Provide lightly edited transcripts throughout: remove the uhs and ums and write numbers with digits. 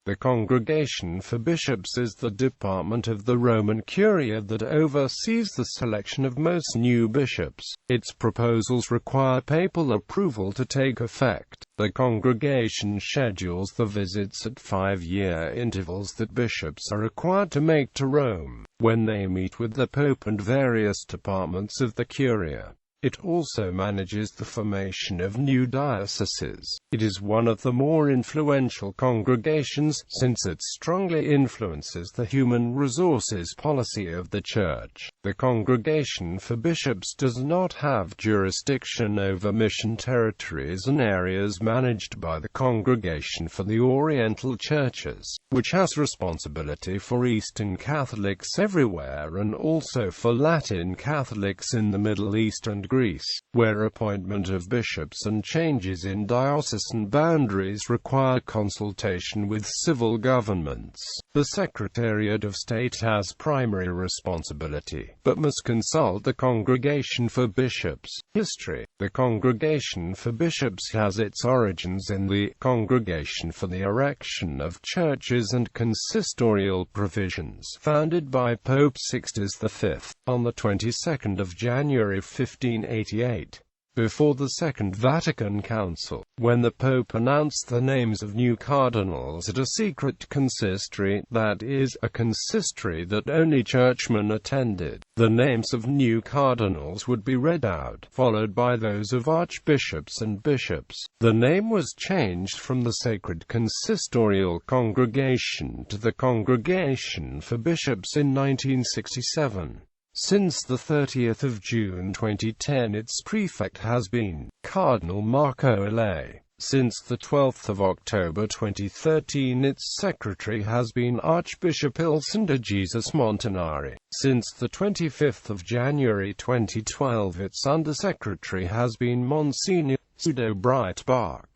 The Congregation for Bishops is the department of the Roman Curia that oversees the selection of most new bishops. Its proposals require papal approval to take effect. The congregation schedules the visits at 5-year intervals that bishops are required to make to Rome, when they meet with the Pope and various departments of the Curia. It also manages the formation of new dioceses. It is one of the more influential congregations, since it strongly influences the human resources policy of the Church. The Congregation for Bishops does not have jurisdiction over mission territories and areas managed by the Congregation for the Oriental Churches, which has responsibility for Eastern Catholics everywhere and also for Latin Catholics in the Middle East and Greece, where appointment of bishops and changes in diocesan boundaries require consultation with civil governments. The Secretariat of State has primary responsibility, but must consult the Congregation for Bishops. History. The Congregation for Bishops has its origins in the Congregation for the Erection of Churches and Consistorial Provisions, founded by Pope Sixtus V, on the 22nd of January 1588. Before the Second Vatican Council, when the Pope announced the names of new cardinals at a secret consistory, that is, a consistory that only churchmen attended, the names of new cardinals would be read out, followed by those of archbishops and bishops. The name was changed from the Sacred Consistorial Congregation to the Congregation for Bishops in 1967. Since the 30th of June 2010 its prefect has been Cardinal Marco. Since the 12th of October 2013 its secretary has been Archbishop Ilson de Jesus Montanari. Since the 25th of January 2012 its undersecretary has been Monsignor Udo Breitbach.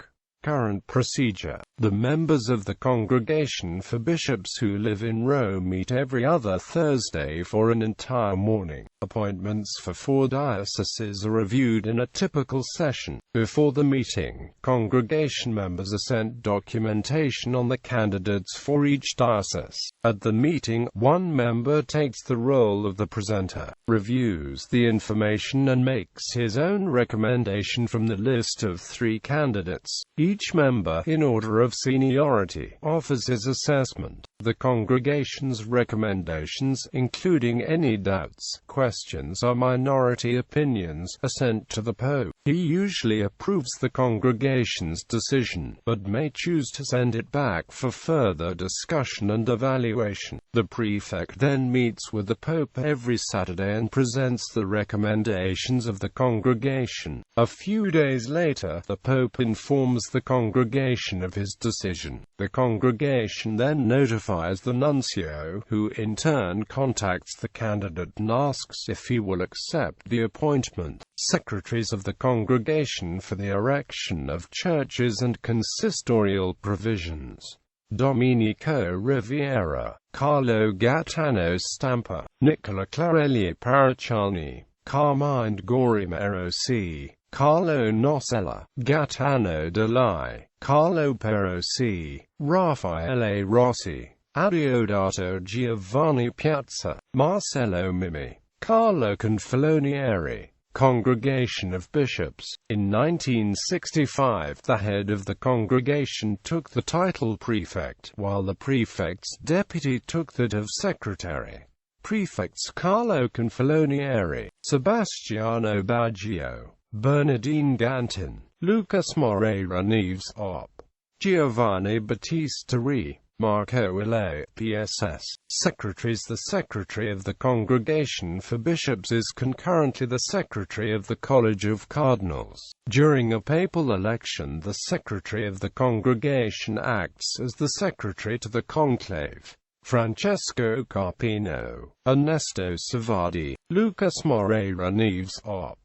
Current procedure. The members of the Congregation for Bishops who live in Rome meet every other Thursday for an entire morning. Appointments for 4 dioceses are reviewed in a typical session. Before the meeting, congregation members are sent documentation on the candidates for each diocese. At the meeting, one member takes the role of the presenter, reviews the information and makes his own recommendation from the list of 3 candidates. Each member, in order of seniority, offers his assessment. The congregation's recommendations, including any doubts, questions or minority opinions, are sent to the Pope. He usually approves the congregation's decision, but may choose to send it back for further discussion and evaluation. The prefect then meets with the Pope every Saturday and presents the recommendations of the congregation. A few days later, the Pope informs the congregation of his decision. The congregation then notifies the nuncio, who in turn contacts the candidate and asks if he will accept the appointment. Secretaries of the Congregation for the Erection of Churches and Consistorial Provisions: Domenico Riviera, Carlo Gaetano Stampa, Nicola Clarelli Paracciani, Carmine Gorimero C., Carlo Nosella, Gaetano Delai, Carlo Perosi, Raffaele Rossi, Adeodato Giovanni Piazza, Marcello Mimi, Carlo Confalonieri. Congregation of Bishops. In 1965, the head of the congregation took the title prefect, while the prefect's deputy took that of secretary. Prefects Carlo Confalonieri, Sebastiano Baggio, Bernardine Gantin, Lucas Moreira Neves Op. Giovanni Battista Re. Marco Ile, PSS. Secretaries. The Secretary of the Congregation for Bishops is concurrently the Secretary of the College of Cardinals. During a papal election, the Secretary of the Congregation acts as the Secretary to the conclave. Francesco Carpino, Ernesto Savardi, Lucas Moreira Neves Op.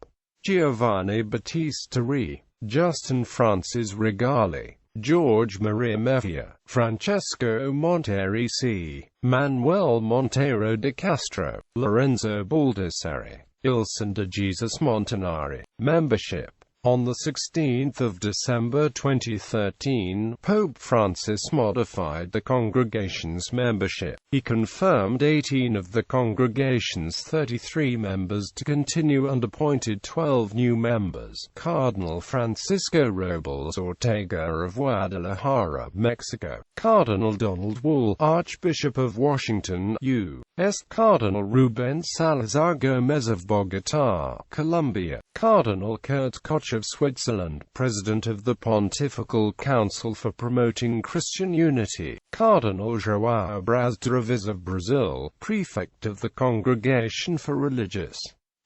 Giovanni Battista Re. Justin Francis Regali, George Maria Mevia, Francesco Monteri C., Manuel Monteiro de Castro, Lorenzo Baldessari, Ilson de Jesus Montanari. Membership. On 16 December 2013, Pope Francis modified the congregation's membership. He confirmed 18 of the congregation's 33 members to continue and appointed 12 new members. Cardinal Francisco Robles Ortega of Guadalajara, Mexico. Cardinal Donald Wull, Archbishop of Washington, U.S. Cardinal Ruben Salazar Gomez of Bogotá, Colombia. Cardinal Kurt Koch of Switzerland, President of the Pontifical Council for Promoting Christian Unity. Cardinal João Braz Dravas of Brazil, Prefect of the Congregation for Religious.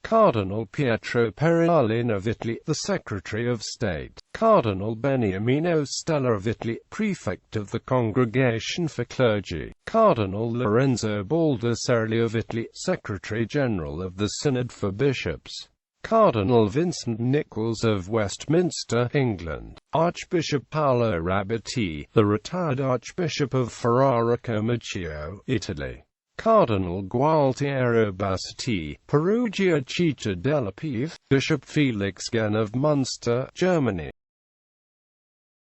Cardinal Pietro Peralin of Italy, the Secretary of State. Cardinal Beniamino Stella of Italy, Prefect of the Congregation for Clergy. Cardinal Lorenzo Baldessarelli of Italy, Secretary-General of the Synod for Bishops. Cardinal Vincent Nichols of Westminster, England. Archbishop Paolo Rabiti, the retired Archbishop of Ferrara Comacchio, Italy. Cardinal Gualtiero Bassetti, Perugia Città della Pieve. Bishop Felix Genn of Munster, Germany.